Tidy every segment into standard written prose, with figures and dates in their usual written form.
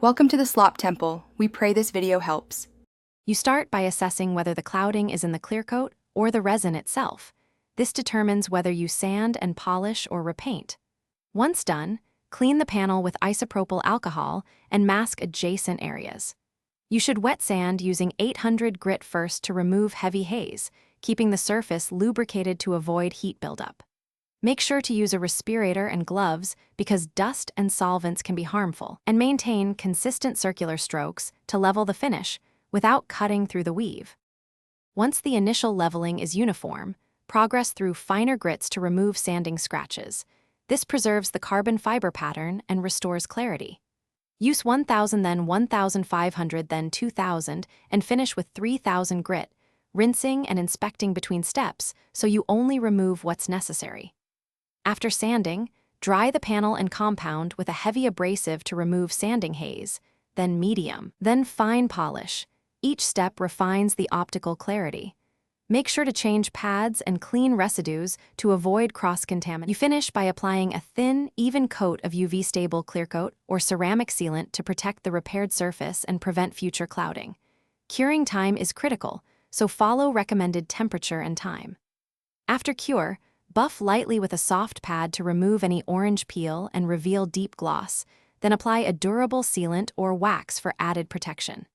Welcome to the Slop Temple. We pray this video helps. You start by assessing whether the clouding is in the clear coat or the resin itself. This determines whether you sand and polish or repaint. Once done, clean the panel with isopropyl alcohol and mask adjacent areas. You should wet sand using 800 grit first to remove heavy haze, keeping the surface lubricated to avoid heat buildup. Make sure to use a respirator and gloves because dust and solvents can be harmful, and maintain consistent circular strokes to level the finish without cutting through the weave. Once the initial leveling is uniform, progress through finer grits to remove sanding scratches. This preserves the carbon fiber pattern and restores clarity. Use 1000 then 1500 then 2000 and finish with 3000 grit, rinsing and inspecting between steps so you only remove what's necessary. After sanding, dry the panel and compound with a heavy abrasive to remove sanding haze, then medium, then fine polish. Each step refines the optical clarity. Make sure to change pads and clean residues to avoid cross-contamination. You finish by applying a thin, even coat of UV-stable clear coat or ceramic sealant to protect the repaired surface and prevent future clouding. Curing time is critical, so follow recommended temperature and time. After cure, buff lightly with a soft pad to remove any orange peel and reveal deep gloss, then apply a durable sealant or wax for added protection.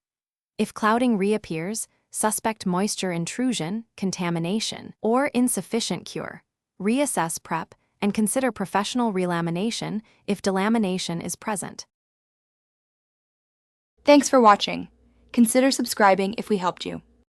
If clouding reappears, suspect moisture intrusion, contamination, or insufficient cure. Reassess prep and consider professional relamination if delamination is present. Thanks for watching. Consider subscribing if we helped you.